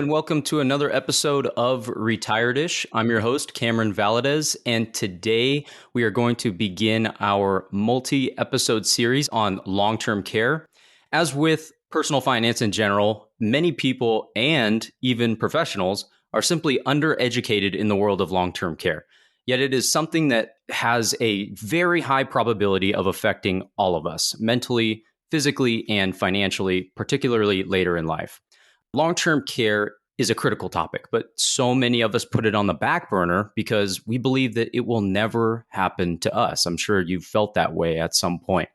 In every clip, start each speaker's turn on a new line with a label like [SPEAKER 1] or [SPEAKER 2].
[SPEAKER 1] and welcome to another episode of Retired-ish. I'm your host, Cameron Valadez, and today we are going to begin our multi-episode series on long-term care. As with personal finance in general, many people and even professionals are simply undereducated in the world of long-term care. Yet it is something that has a very high probability of affecting all of us, mentally, physically, and financially, particularly later in life. Long-term care is a critical topic, but so many of us put it on the back burner because we believe that it will never happen to us. I'm sure you've felt that way at some point.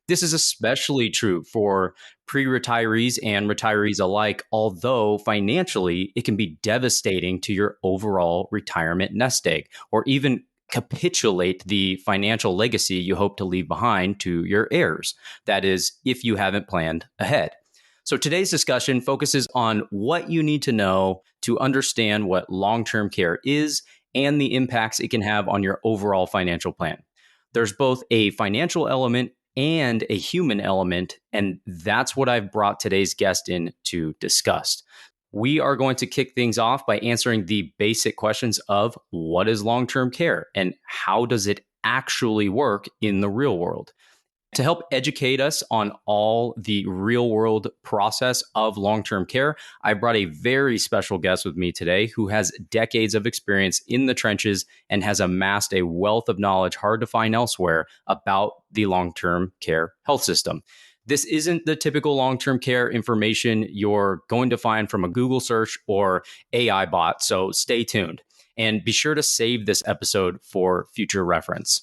[SPEAKER 1] This is especially true for pre-retirees and retirees alike, although financially it can be devastating to your overall retirement nest egg, or even capitulate the financial legacy you hope to leave behind to your heirs. That is, if you haven't planned ahead. So today's discussion focuses on what you need to know to understand what long-term care is and the impacts it can have on your overall financial plan. There's both a financial element and a human element, and that's what I've brought today's guest in to discuss. We are going to kick things off by answering the basic questions of what is long-term care and how does it actually work in the real world. To help educate us on all the real world process of long-term care, I brought a very special guest with me today who has decades of experience in the trenches and has amassed a wealth of knowledge hard to find elsewhere about the long-term care health system. This isn't the typical long-term care information you're going to find from a Google search or AI bot, so stay tuned. And be sure to save this episode for future reference.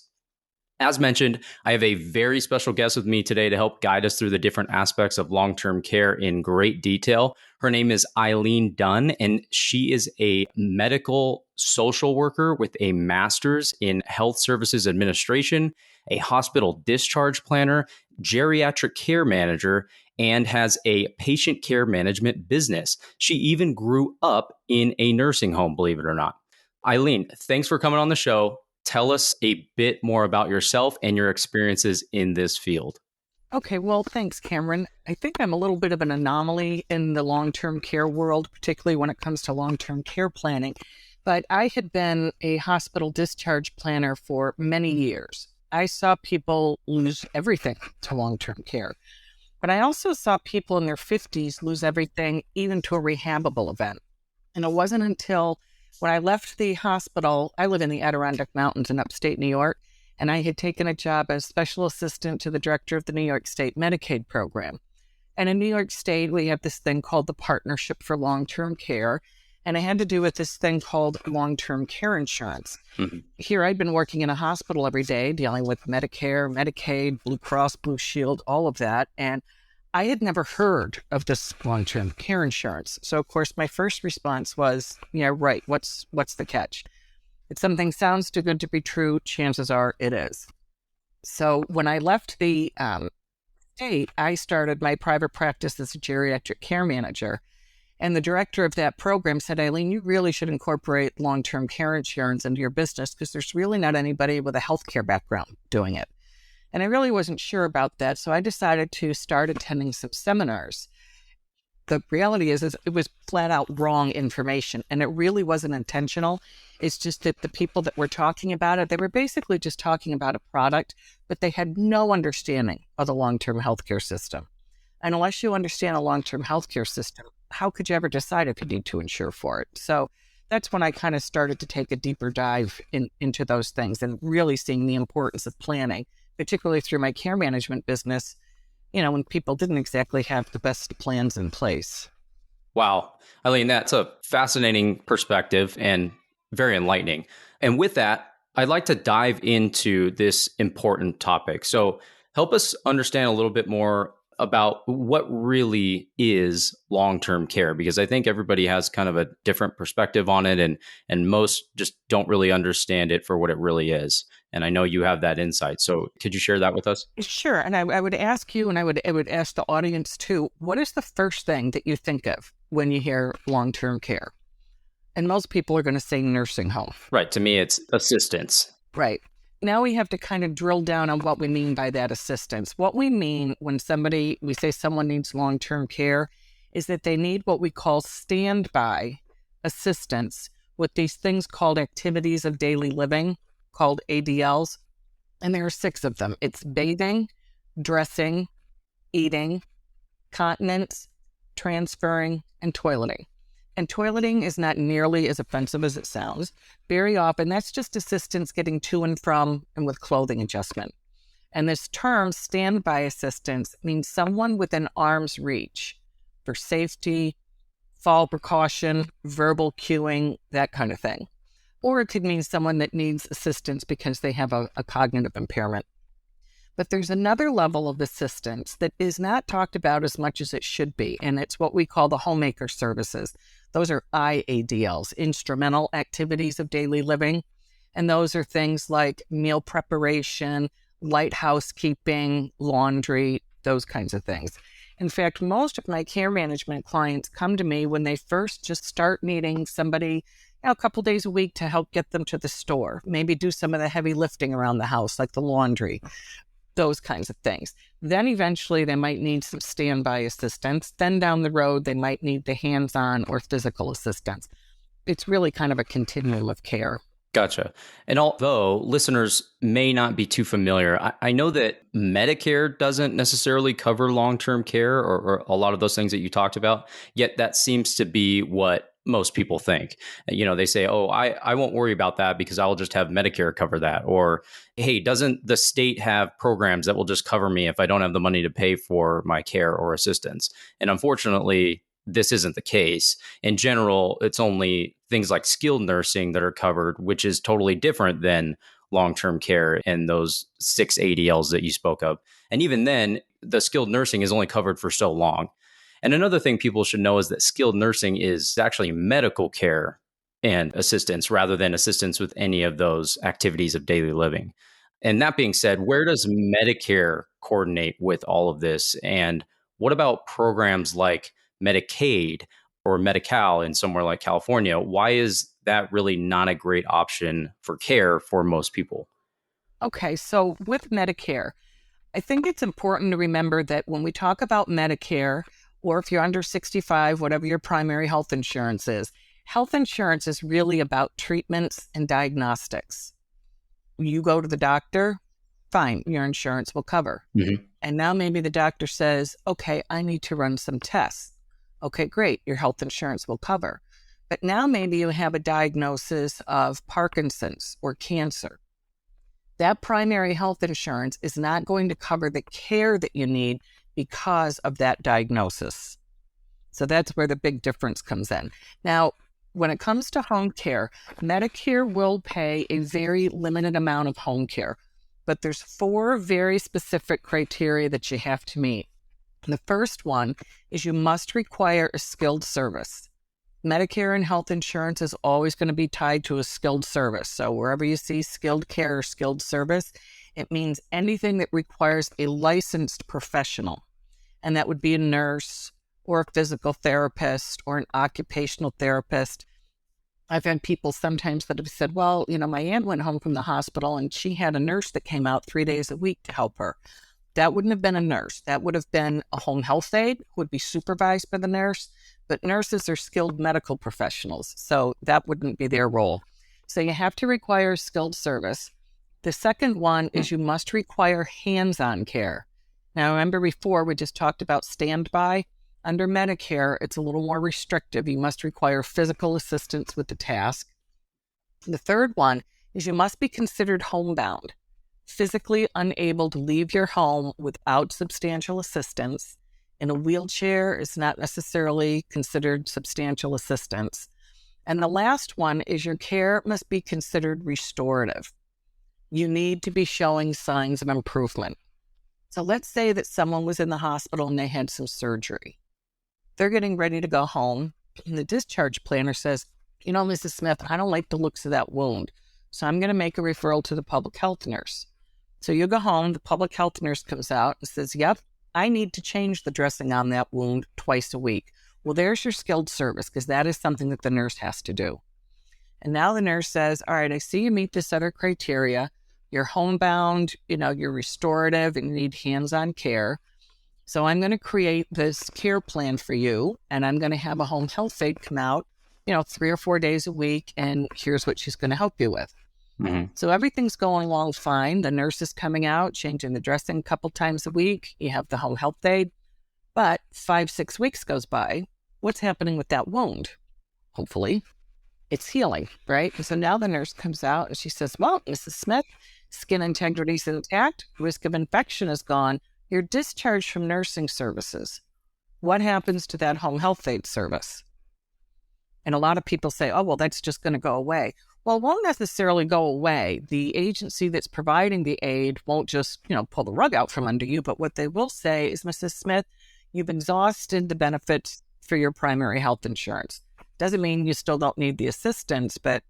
[SPEAKER 1] As mentioned, I have a very special guest with me today to help guide us through the different aspects of long-term care in great detail. Her name is Eileen Dunn, and she is a medical social worker with a master's in health services administration, a hospital discharge planner, geriatric care manager, and has a patient care management business. She even grew up in a nursing home, believe it or not. Eileen, thanks for coming on the show. Tell us a bit more about yourself and your experiences in this field.
[SPEAKER 2] Okay, well, thanks, Cameron. I think I'm a little bit of an anomaly in the long-term care world, particularly when it comes to long-term care planning. But I had been a hospital discharge planner for many years. I saw people lose everything to long-term care. But I also saw people in their 50s lose everything, even to a rehabable event. And it wasn't until when I left the hospital, I live in the Adirondack Mountains in upstate New York, and I had taken a job as special assistant to the director of the New York State Medicaid program. And in New York State, we have this thing called the Partnership for Long-Term Care, and it had to do with this thing called long-term care insurance. Mm-hmm. Here, I'd been working in a hospital every day, dealing with Medicare, Medicaid, Blue Cross, Blue Shield, all of that, and I had never heard of this long-term care insurance. So, of course, my first response was, yeah, right, what's the catch? If something sounds too good to be true, chances are it is. So when I left the state, I started my private practice as a geriatric care manager. And the director of that program said, Eileen, you really should incorporate long-term care insurance into your business because there's really not anybody with a healthcare background doing it. And I really wasn't sure about that, so I decided to start attending some seminars. The reality is it was flat out wrong information, and it really wasn't intentional. It's just that the people that were talking about it, they were basically just talking about a product, but they had no understanding of the long-term healthcare system. And unless you understand a long-term healthcare system, how could you ever decide if you need to insure for it? So that's when I kind of started to take a deeper dive into those things and really seeing the importance of planning, particularly through my care management business, when people didn't exactly have the best plans in place.
[SPEAKER 1] Wow. Eileen, that's a fascinating perspective and very enlightening. And with that, I'd like to dive into this important topic. So help us understand a little bit more about what really is long-term care, because I think everybody has kind of a different perspective on it, and most just don't really understand it for what it really is. And I know you have that insight. So could you share that with us?
[SPEAKER 2] Sure. And I would ask you, and I would ask the audience too, what is the first thing that you think of when you hear long-term care? And most people are going to say nursing home.
[SPEAKER 1] Right. To me, it's assistance.
[SPEAKER 2] Right. Now we have to kind of drill down on what we mean by that assistance. What we mean when we say someone needs long-term care is that they need what we call standby assistance with these things called activities of daily living, called ADLs. And there are 6 of them. It's bathing, dressing, eating, continence, transferring, and toileting. And toileting is not nearly as offensive as it sounds. Very often, that's just assistance getting to and from and with clothing adjustment. And this term, standby assistance, means someone within arm's reach for safety, fall precaution, verbal cueing, that kind of thing. Or it could mean someone that needs assistance because they have a cognitive impairment. But there's another level of assistance that is not talked about as much as it should be, and it's what we call the homemaker services. Those are IADLs, instrumental activities of daily living. And those are things like meal preparation, light housekeeping, laundry, those kinds of things. In fact, most of my care management clients come to me when they first just start needing somebody a couple days a week to help get them to the store, maybe do some of the heavy lifting around the house, like the laundry, those kinds of things. Then eventually they might need some standby assistance. Then down the road, they might need the hands-on or physical assistance. It's really kind of a continuum of care.
[SPEAKER 1] Gotcha. And although listeners may not be too familiar, I know that Medicare doesn't necessarily cover long-term care or a lot of those things that you talked about, yet that seems to be what most people think. They say, oh, I won't worry about that because I'll just have Medicare cover that. Or, hey, doesn't the state have programs that will just cover me if I don't have the money to pay for my care or assistance? And unfortunately, this isn't the case. In general, it's only things like skilled nursing that are covered, which is totally different than long-term care and those 6 ADLs that you spoke of. And even then, the skilled nursing is only covered for so long. And another thing people should know is that skilled nursing is actually medical care and assistance rather than assistance with any of those activities of daily living. And that being said, where does Medicare coordinate with all of this? And what about programs like Medicaid or Medi-Cal in somewhere like California? Why is that really not a great option for care for most people?
[SPEAKER 2] Okay, so with Medicare, I think it's important to remember that when we talk about Medicare, or if you're under 65, whatever your primary health insurance is really about treatments and diagnostics. You go to the doctor, fine, your insurance will cover. Mm-hmm. And now maybe the doctor says, okay, I need to run some tests. Okay, great, your health insurance will cover. But now maybe you have a diagnosis of Parkinson's or cancer. That primary health insurance is not going to cover the care that you need because of that diagnosis. So that's where the big difference comes in. Now, when it comes to home care, Medicare will pay a very limited amount of home care, but there's 4 very specific criteria that you have to meet. The first one is you must require a skilled service. Medicare and health insurance is always going to be tied to a skilled service. So wherever you see skilled care or skilled service, it means anything that requires a licensed professional. And that would be a nurse or a physical therapist or an occupational therapist. I've had people sometimes that have said, well, my aunt went home from the hospital and she had a nurse that came out 3 days a week to help her. That wouldn't have been a nurse. That would have been a home health aide who would be supervised by the nurse. But nurses are skilled medical professionals, so that wouldn't be their role. So you have to require skilled service. The second one is you must require hands-on care. Now, remember before we just talked about standby? Under Medicare, it's a little more restrictive. You must require physical assistance with the task. The third one is you must be considered homebound, physically unable to leave your home without substantial assistance. In a wheelchair is not necessarily considered substantial assistance. And the last one is your care must be considered restorative. You need to be showing signs of improvement. So let's say that someone was in the hospital and they had some surgery. They're getting ready to go home. And the discharge planner says, Mrs. Smith, I don't like the looks of that wound. So I'm going to make a referral to the public health nurse. So you go home, the public health nurse comes out and says, yep, I need to change the dressing on that wound twice a week. Well, there's your skilled service because that is something that the nurse has to do. And now the nurse says, all right, I see you meet this other criteria. You're homebound, you're restorative and you need hands-on care. So I'm going to create this care plan for you, and I'm going to have a home health aide come out, 3 or 4 days a week, and here's what she's going to help you with.
[SPEAKER 1] Mm-hmm.
[SPEAKER 2] So everything's going along fine. The nurse is coming out, changing the dressing a couple times a week. You have the home health aide. But 5-6 weeks goes by. What's happening with that wound? Hopefully, it's healing, right? And so now the nurse comes out and she says, well, Mrs. Smith, skin integrity is intact. Risk of infection is gone. You're discharged from nursing services. What happens to that home health aide service? And a lot of people say, oh, well, that's just going to go away. Well, it won't necessarily go away. The agency that's providing the aid won't just, pull the rug out from under you. But what they will say is, Mrs. Smith, you've exhausted the benefits for your primary health insurance. Doesn't mean you still don't need the assistance, but,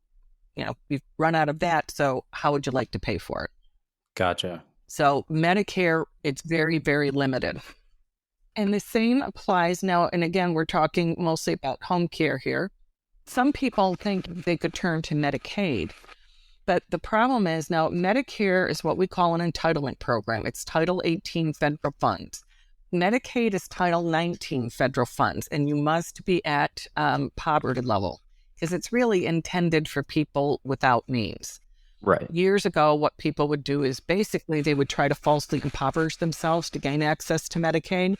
[SPEAKER 2] you've run out of that. So how would you like to pay for it?
[SPEAKER 1] Gotcha.
[SPEAKER 2] So Medicare, it's very, very limited. And the same applies now. And again, we're talking mostly about home care here. Some people think they could turn to Medicaid, but the problem is now Medicare is what we call an entitlement program. It's Title 18 federal funds. Medicaid is Title 19 federal funds, and you must be at poverty level because it's really intended for people without means.
[SPEAKER 1] Right.
[SPEAKER 2] Years ago, what people would do is basically they would try to falsely impoverish themselves to gain access to Medicaid.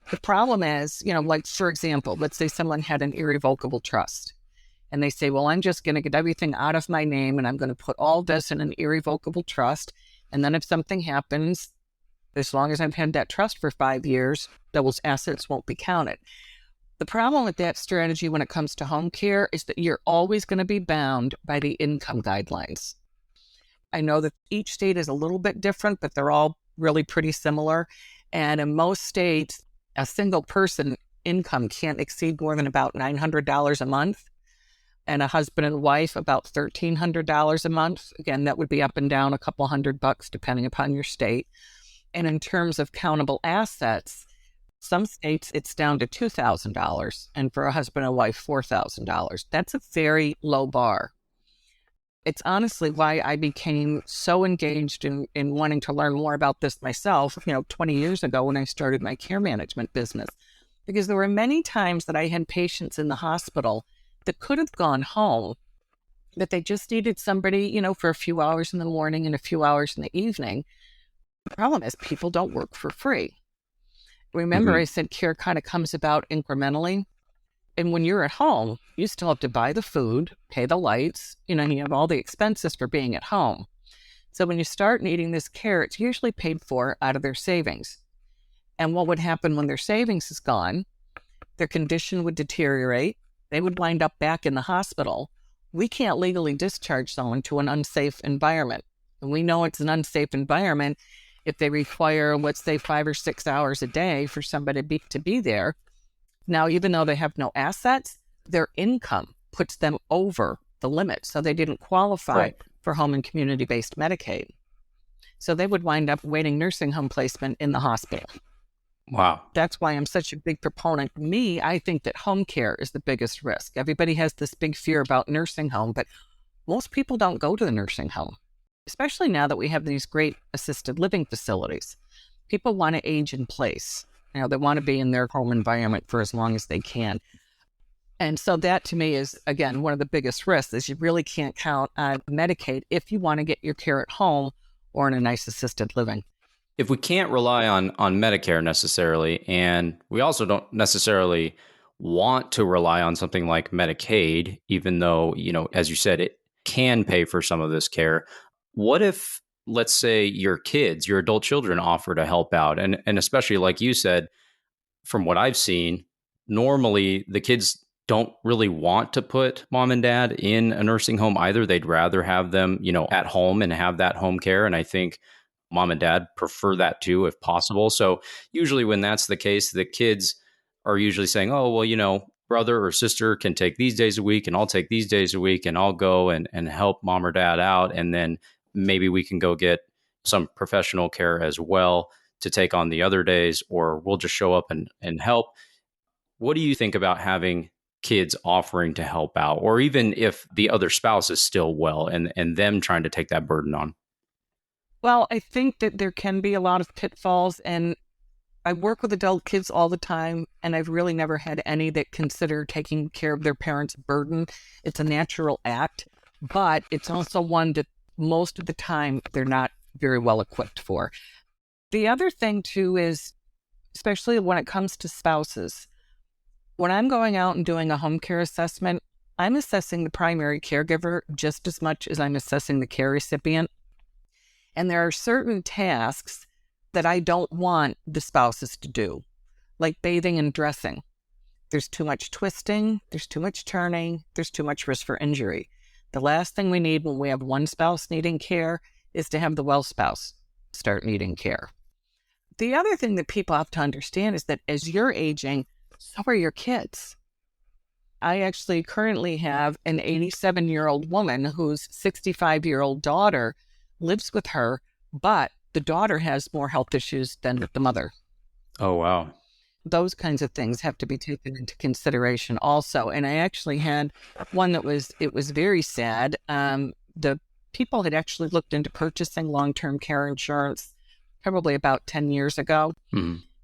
[SPEAKER 2] The problem is, like, for example, let's say someone had an irrevocable trust and they say, well, I'm just going to get everything out of my name and I'm going to put all this in an irrevocable trust. And then if something happens, as long as I've had that trust for 5 years, those assets won't be counted. The problem with that strategy when it comes to home care is that you're always going to be bound by the income guidelines. I know that each state is a little bit different, but they're all really pretty similar. And in most states, a single person income can't exceed more than about $900 a month, and a husband and wife about $1,300 a month. Again, that would be up and down a couple $100 depending upon your state. And in terms of countable assets, some states it's down to $2,000, and for a husband and wife, $4,000. That's a very low bar. It's honestly why I became so engaged in wanting to learn more about this myself, 20 years ago when I started my care management business. Because there were many times that I had patients in the hospital that could have gone home, that they just needed somebody, for a few hours in the morning and a few hours in the evening. The problem is people don't work for free. Remember, I said care kind of comes about incrementally. And when you're at home, you still have to buy the food, pay the lights, and you have all the expenses for being at home. So when you start needing this care, it's usually paid for out of their savings. And what would happen when their savings is gone? Their condition would deteriorate. They would wind up back in the hospital. We can't legally discharge someone to an unsafe environment. And we know it's an unsafe environment if they require, let's say, 5 or 6 hours a day for somebody to be there. Now, even though they have no assets, their income puts them over the limit. So they didn't qualify for home and community-based Medicaid. So they would wind up waiting nursing home placement in the hospital.
[SPEAKER 1] Wow.
[SPEAKER 2] That's why I'm such a big proponent. Me, I think that home care is the biggest risk. Everybody has this big fear about nursing home, but most people don't go to the nursing home, especially now that we have these great assisted living facilities. People want to age in place. They want to be in their home environment for as long as they can. And so that to me is, again, one of the biggest risks is you really can't count on Medicaid if you want to get your care at home or in a nice assisted living.
[SPEAKER 1] If we can't rely on Medicare necessarily, and we also don't necessarily want to rely on something like Medicaid, even though, as you said, it can pay for some of this care, what if, let's say, your adult children offer to help out? And especially like you said, from what I've seen, normally the kids don't really want to put mom and dad in a nursing home either. They'd rather have them, at home and have that home care. And I think mom and dad prefer that too, if possible. So usually when that's the case, the kids are usually saying, oh, well, brother or sister can take these days a week and I'll take these days a week and I'll go and help mom or dad out. And then maybe we can go get some professional care as well to take on the other days, or we'll just show up and help. What do you think about having kids offering to help out, or even if the other spouse is still well and them trying to take that burden on?
[SPEAKER 2] Well, I think that there can be a lot of pitfalls, and I work with adult kids all the time, and I've really never had any that consider taking care of their parents a burden. It's a natural act, but it's also one that most of the time they're not very well equipped for. The other thing, too, is especially when it comes to spouses, when I'm going out and doing a home care assessment, I'm assessing the primary caregiver just as much as I'm assessing the care recipient. And there are certain tasks that I don't want the spouses to do, like bathing and dressing. There's too much twisting, there's too much turning, there's too much risk for injury. The last thing we need when we have one spouse needing care is to have the well spouse start needing care. The other thing that people have to understand is that as you're aging, so are your kids. I actually currently have an 87-year-old woman whose 65-year-old daughter lives with her, but the daughter has more health issues than the mother.
[SPEAKER 1] Oh, wow.
[SPEAKER 2] Those kinds of things have to be taken into consideration also. And I actually had one it was very sad. The people had actually looked into purchasing long-term care insurance probably about 10 years ago,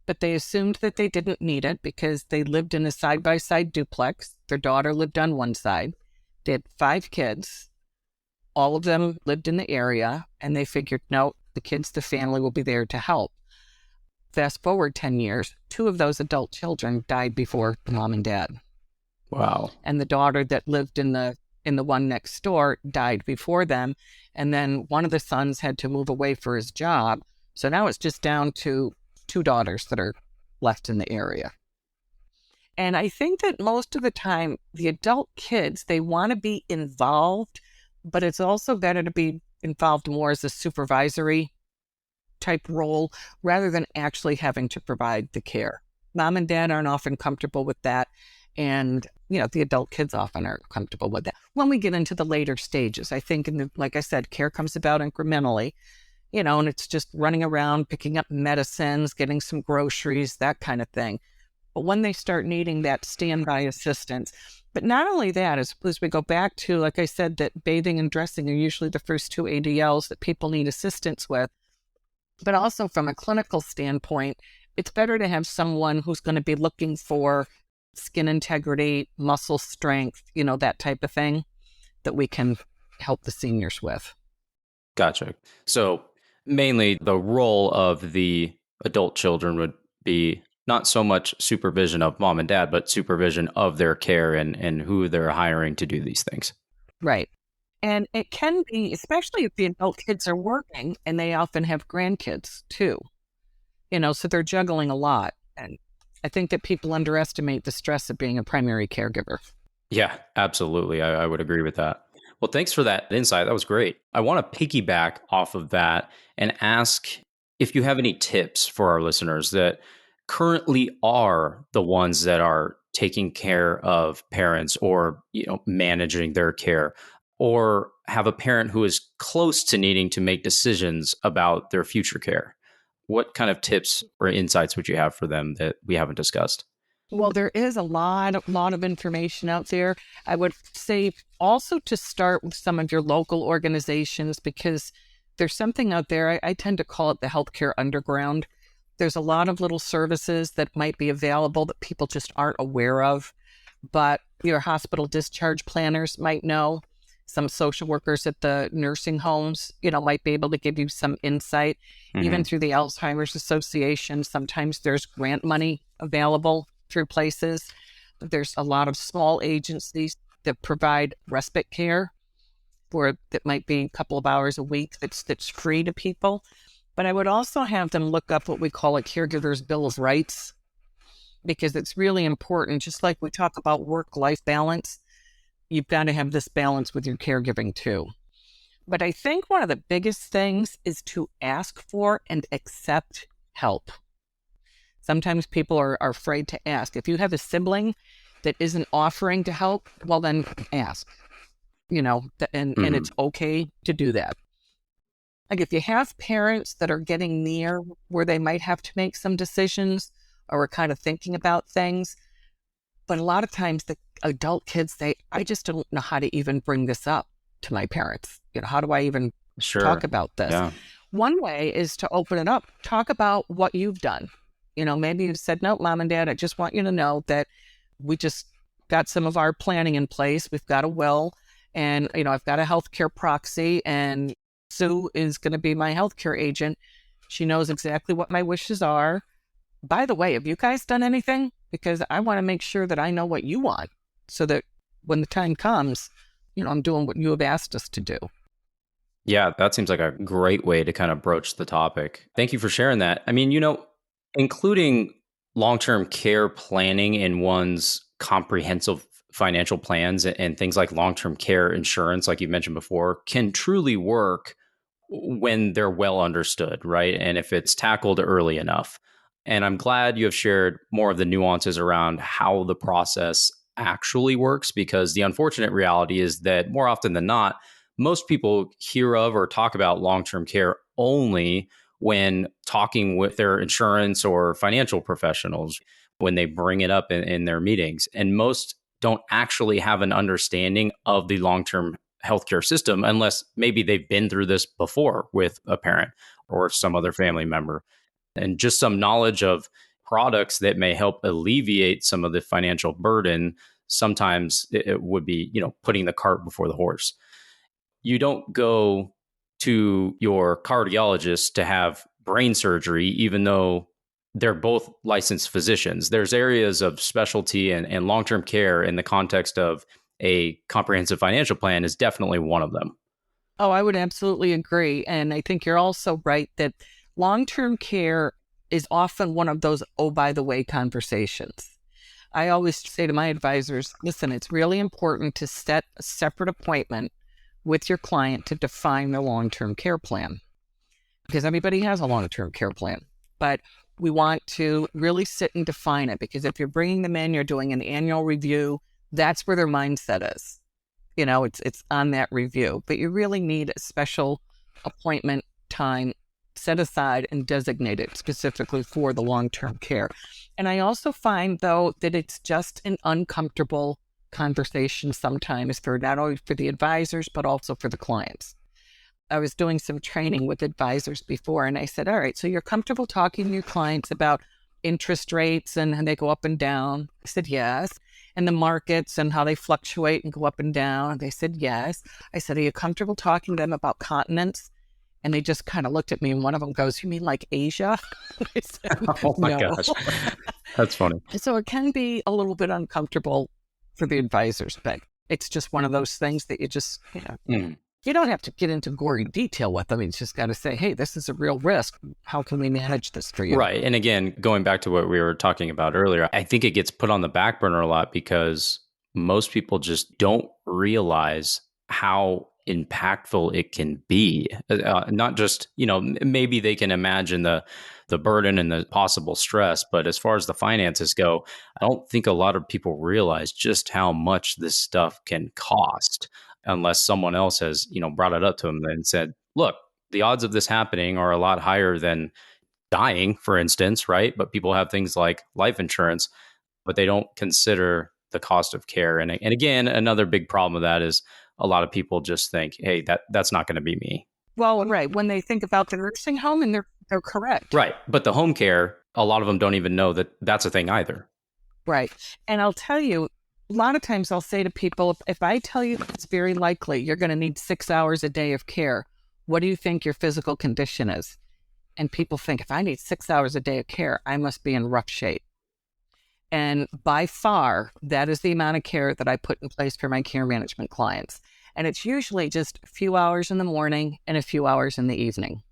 [SPEAKER 2] but they assumed that they didn't need it because they lived in a side-by-side duplex. Their daughter lived on one side. They had 5 kids. All of them lived in the area, and they figured, no, the kids, the family will be there to help. Fast forward 10 years, 2 of those adult children died before the mom and dad.
[SPEAKER 1] Wow.
[SPEAKER 2] And the daughter that lived in the one next door died before them. And then one of the sons had to move away for his job. So now it's just down to 2 daughters that are left in the area. And I think that most of the time, the adult kids, they want to be involved, but it's also better to be involved more as a supervisory type role rather than actually having to provide the care. Mom and dad aren't often comfortable with that. And, the adult kids often aren't comfortable with that. When we get into the later stages, I think, like I said, care comes about incrementally, and it's just running around, picking up medicines, getting some groceries, that kind of thing. But when they start needing that standby assistance, but not only that, as we go back to, like I said, that bathing and dressing are usually the first 2 ADLs that people need assistance with. But also from a clinical standpoint, it's better to have someone who's going to be looking for skin integrity, muscle strength, that type of thing that we can help the seniors with.
[SPEAKER 1] Gotcha. So mainly the role of the adult children would be not so much supervision of mom and dad, but supervision of their care and who they're hiring to do these things.
[SPEAKER 2] Right. And it can be, especially if the adult kids are working, and they often have grandkids too, so they're juggling a lot. And I think that people underestimate the stress of being a primary caregiver.
[SPEAKER 1] Yeah, absolutely. I would agree with that. Well, thanks for that insight. That was great. I want to piggyback off of that and ask if you have any tips for our listeners that currently are the ones that are taking care of parents or, managing their care, or have a parent who is close to needing to make decisions about their future care. What kind of tips or insights would you have for them that we haven't discussed?
[SPEAKER 2] Well, there is a lot of information out there. I would say also to start with some of your local organizations, because there's something out there. I tend to call it the healthcare underground. There's a lot of little services that might be available that people just aren't aware of, but your hospital discharge planners might know. Some social workers at the nursing homes, might be able to give you some insight. Even through the Alzheimer's Association, sometimes there's grant money available through places. There's a lot of small agencies that provide respite care that might be a couple of hours a week that's free to people. But I would also have them look up what we call a caregiver's Bill of Rights, because it's really important. Just like we talk about work-life balance, you've got to have this balance with your caregiving too. But I think one of the biggest things is to ask for and accept help. Sometimes people are afraid to ask. If you have a sibling that isn't offering to help, well, then ask, and it's okay to do that. Like if you have parents that are getting near where they might have to make some decisions or are kind of thinking about things, but a lot of times the adult kids say, I just don't know how to even bring this up to my parents. How do I even talk about this? Yeah. One way is to open it up. Talk about what you've done. Maybe you said, no, mom and dad, I just want you to know that we just got some of our planning in place. We've got a will and, I've got a healthcare proxy and Sue is going to be my healthcare agent. She knows exactly what my wishes are. By the way, have you guys done anything? Because I want to make sure that I know what you want so that when the time comes, I'm doing what you have asked us to do.
[SPEAKER 1] Yeah, that seems like a great way to kind of broach the topic. Thank you for sharing that. I mean, including long-term care planning in one's comprehensive financial plans and things like long-term care insurance, like you mentioned before, can truly work when they're well understood, right? And if it's tackled early enough. And I'm glad you have shared more of the nuances around how the process actually works, because the unfortunate reality is that more often than not, most people hear of or talk about long-term care only when talking with their insurance or financial professionals, when they bring it up in their meetings. And most don't actually have an understanding of the long-term healthcare system unless maybe they've been through this before with a parent or some other family member. And just some knowledge of products that may help alleviate some of the financial burden. Sometimes it would be, putting the cart before the horse. You don't go to your cardiologist to have brain surgery, even though they're both licensed physicians. There's areas of specialty and long-term care in the context of a comprehensive financial plan is definitely one of them.
[SPEAKER 2] Oh, I would absolutely agree. And I think you're also right that long-term care is often one of those, oh, by the way, conversations. I always say to my advisors, listen, it's really important to set a separate appointment with your client to define their long-term care plan, because everybody has a long-term care plan. But we want to really sit and define it, because if you're bringing them in, you're doing an annual review, that's where their mindset is. It's on that review. But you really need a special appointment time set aside and designated specifically for the long-term care. And I also find, though, that it's just an uncomfortable conversation sometimes for not only for the advisors, but also for the clients. I was doing some training with advisors before, and I said, all right, so you're comfortable talking to your clients about interest rates and they go up and down? I said, yes. And the markets and how they fluctuate and go up and down? They said, yes. I said, are you comfortable talking to them about continence? And they just kind of looked at me, and one of them goes, you mean like Asia? I said,
[SPEAKER 1] oh my
[SPEAKER 2] no.
[SPEAKER 1] gosh, that's funny.
[SPEAKER 2] So it can be a little bit uncomfortable for the advisors, but it's just one of those things that you just, you don't have to get into gory detail with them. You just got to say, hey, this is a real risk. How can we manage this for you?
[SPEAKER 1] Right. And again, going back to what we were talking about earlier, I think it gets put on the back burner a lot because most people just don't realize how impactful it can be. Not just, maybe they can imagine the burden and the possible stress, but as far as the finances go, I don't think a lot of people realize just how much this stuff can cost unless someone else has, brought it up to them and said, look, the odds of this happening are a lot higher than dying, for instance, right? But people have things like life insurance, but they don't consider the cost of care. And again, another big problem of that is a lot of people just think, hey, that's not going to be me.
[SPEAKER 2] Well, right. When they think about the nursing home, and they're correct.
[SPEAKER 1] Right. But the home care, a lot of them don't even know that that's a thing either.
[SPEAKER 2] Right. And I'll tell you, a lot of times I'll say to people, if I tell you it's very likely you're going to need 6 hours a day of care, what do you think your physical condition is? And people think, if I need 6 hours a day of care, I must be in rough shape. And by far, that is the amount of care that I put in place for my care management clients. And it's usually just a few hours in the morning and a few hours in the evening.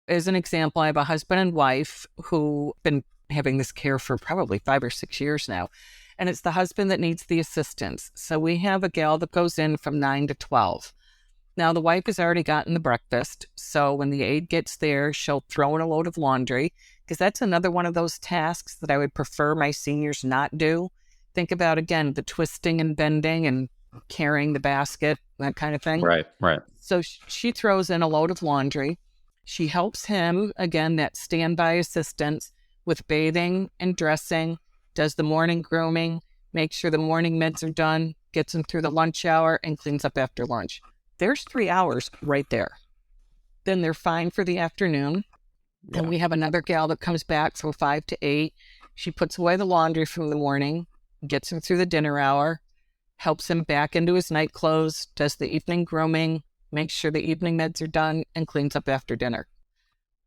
[SPEAKER 2] As an example, I have a husband and wife who've been having this care for probably 5 or 6 years now. And it's the husband that needs the assistance. So we have a gal that goes in from 9 to 12. Now, the wife has already gotten the breakfast. So when the aide gets there, she'll throw in a load of laundry, because that's another one of those tasks that I would prefer my seniors not do. Think about, again, the twisting and bending and carrying the basket, that kind of thing.
[SPEAKER 1] Right.
[SPEAKER 2] So she throws in a load of laundry. She helps him, again, that standby assistance with bathing and dressing, does the morning grooming, makes sure the morning meds are done, gets him through the lunch hour, and cleans up after lunch. There's 3 hours right there. Then they're fine for the afternoon.
[SPEAKER 1] Yeah.
[SPEAKER 2] And we have another gal that comes back from 5 to 8. She puts away the laundry from the morning, gets him through the dinner hour, helps him back into his night clothes, does the evening grooming, makes sure the evening meds are done, and cleans up after dinner.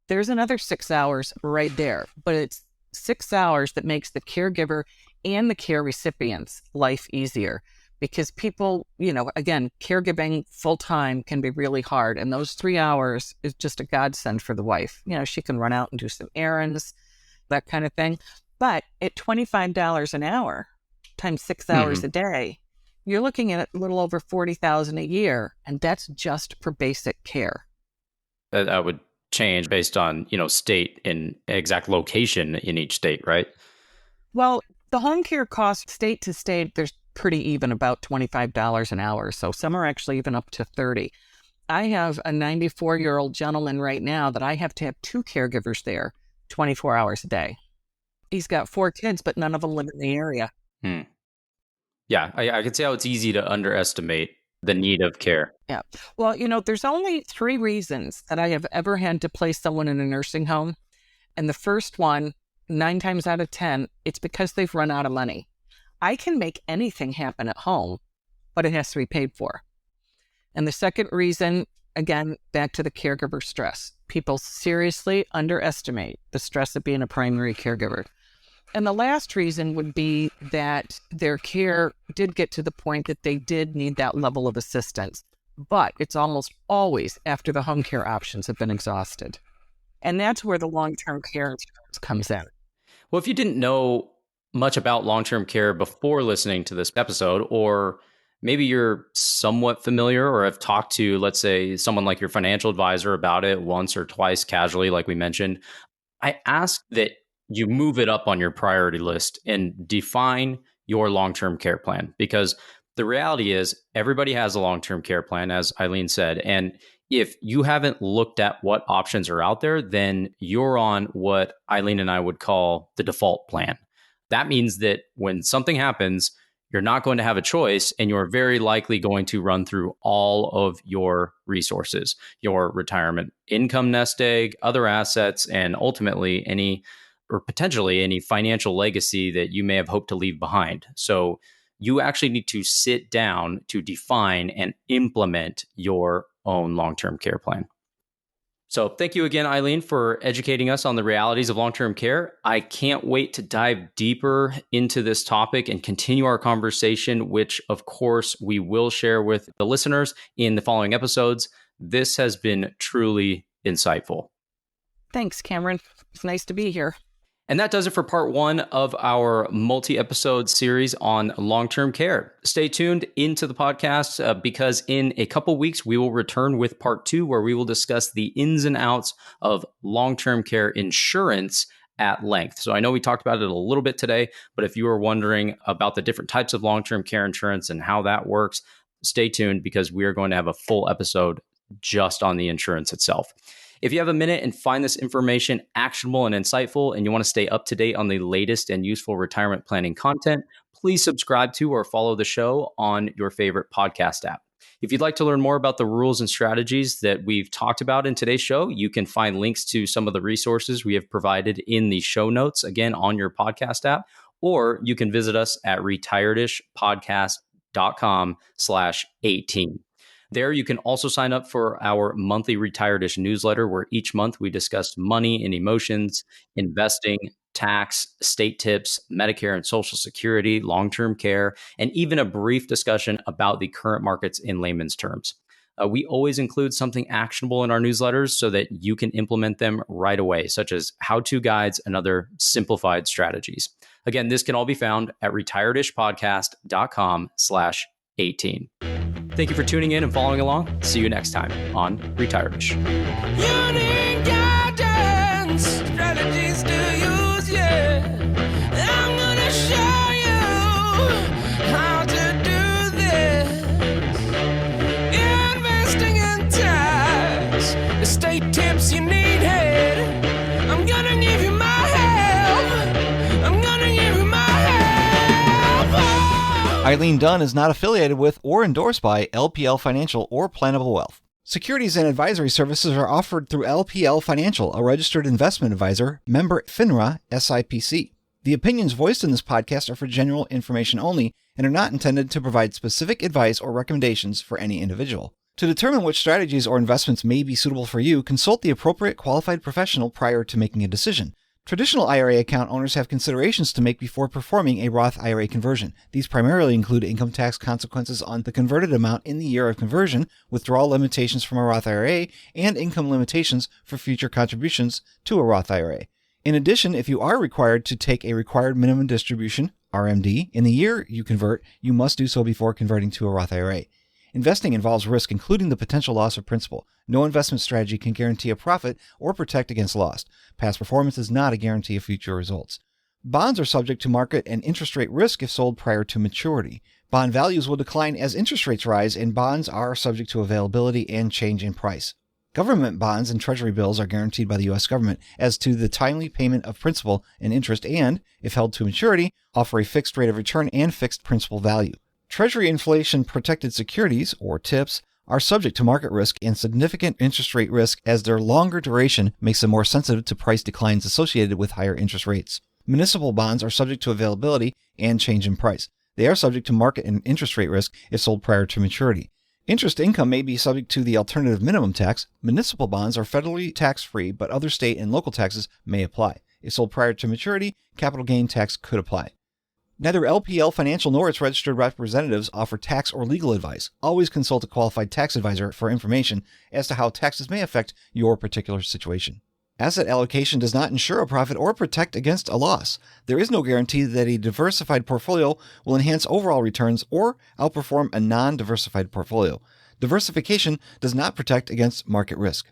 [SPEAKER 2] There's another 6 hours right there, but it's 6 hours that makes the caregiver and the care recipient's life easier. Because people, again, caregiving full-time can be really hard. And those 3 hours is just a godsend for the wife. She can run out and do some errands, that kind of thing. But at $25 an hour times 6 hours a day, you're looking at a little over $40,000 a year. And that's just for basic care.
[SPEAKER 1] That would change based on, state and exact location in each state, right?
[SPEAKER 2] Well, the home care cost state to state, there's pretty even, about $25 an hour. So some are actually even up to $30. I have a 94-year-old gentleman right now that I have to have 2 caregivers there 24 hours a day. He's got 4 kids, but none of them live in the area.
[SPEAKER 1] Yeah, I can see how it's easy to underestimate the need of care.
[SPEAKER 2] Yeah. Well, there's only 3 reasons that I have ever had to place someone in a nursing home. And the first one, 9 times out of 10, it's because they've run out of money. I can make anything happen at home, but it has to be paid for. And the second reason, again, back to the caregiver stress. People seriously underestimate the stress of being a primary caregiver. And the last reason would be that their care did get to the point that they did need that level of assistance. But it's almost always after the home care options have been exhausted. And that's where the long-term care insurance comes in.
[SPEAKER 1] Well, if you didn't know much about long-term care before listening to this episode, or maybe you're somewhat familiar or have talked to, let's say, someone like your financial advisor about it once or twice casually, like we mentioned, I ask that you move it up on your priority list and define your long-term care plan. Because the reality is everybody has a long-term care plan, as Eileen said. And if you haven't looked at what options are out there, then you're on what Eileen and I would call the default plan. That means that when something happens, you're not going to have a choice, and you're very likely going to run through all of your resources, your retirement income nest egg, other assets, and ultimately any or potentially any financial legacy that you may have hoped to leave behind. So you actually need to sit down to define and implement your own long-term care plan. So thank you again, Eileen, for educating us on the realities of long-term care. I can't wait to dive deeper into this topic and continue our conversation, which of course we will share with the listeners in the following episodes. This has been truly insightful.
[SPEAKER 2] Thanks, Cameron. It's nice to be here.
[SPEAKER 1] And that does it for part 1 of our multi-episode series on long-term care. Stay tuned into the podcast because in a couple weeks, we will return with part 2, where we will discuss the ins and outs of long-term care insurance at length. So I know we talked about it a little bit today, but if you are wondering about the different types of long-term care insurance and how that works, stay tuned because we are going to have a full episode just on the insurance itself. If you have a minute and find this information actionable and insightful, and you want to stay up to date on the latest and useful retirement planning content, please subscribe to or follow the show on your favorite podcast app. If you'd like to learn more about the rules and strategies that we've talked about in today's show, you can find links to some of the resources we have provided in the show notes, again, on your podcast app, or you can visit us at retiredishpodcast.com/18. There, you can also sign up for our monthly Retired-ish newsletter, where each month we discuss money and emotions, investing, tax, estate tips, Medicare and Social Security, long-term care, and even a brief discussion about the current markets in layman's terms. We always include something actionable in our newsletters so that you can implement them right away, such as how-to guides and other simplified strategies. Again, this can all be found at retiredishpodcast.com/18. Thank you for tuning in and following along. See you next time on Retired-ish.
[SPEAKER 3] Strategies to use, yeah. I'm gonna show you how to do this. Investing in tax, estate tips you needed. I'm gonna give you my help. I'm gonna give you my help. Oh.
[SPEAKER 4] Eileen Dunn is not affiliated with or endorsed by LPL Financial or Plannable Wealth. Securities and advisory services are offered through LPL Financial, a registered investment advisor, member FINRA, SIPC. The opinions voiced in this podcast are for general information only and are not intended to provide specific advice or recommendations for any individual. To determine which strategies or investments may be suitable for you, consult the appropriate qualified professional prior to making a decision. Traditional IRA account owners have considerations to make before performing a Roth IRA conversion. These primarily include income tax consequences on the converted amount in the year of conversion, withdrawal limitations from a Roth IRA, and income limitations for future contributions to a Roth IRA. In addition, if you are required to take a required minimum distribution, RMD, in the year you convert, you must do so before converting to a Roth IRA. Investing involves risk, including the potential loss of principal. No investment strategy can guarantee a profit or protect against loss. Past performance is not a guarantee of future results. Bonds are subject to market and interest rate risk if sold prior to maturity. Bond values will decline as interest rates rise, and bonds are subject to availability and change in price. Government bonds and treasury bills are guaranteed by the U.S. government as to the timely payment of principal and interest and, if held to maturity, offer a fixed rate of return and fixed principal value. Treasury inflation-protected securities, or TIPS, are subject to market risk and significant interest rate risk as their longer duration makes them more sensitive to price declines associated with higher interest rates. Municipal bonds are subject to availability and change in price. They are subject to market and interest rate risk if sold prior to maturity. Interest income may be subject to the alternative minimum tax. Municipal bonds are federally tax-free, but other state and local taxes may apply. If sold prior to maturity, capital gain tax could apply. Neither LPL Financial nor its registered representatives offer tax or legal advice. Always consult a qualified tax advisor for information as to how taxes may affect your particular situation. Asset allocation does not ensure a profit or protect against a loss. There is no guarantee that a diversified portfolio will enhance overall returns or outperform a non-diversified portfolio. Diversification does not protect against market risk.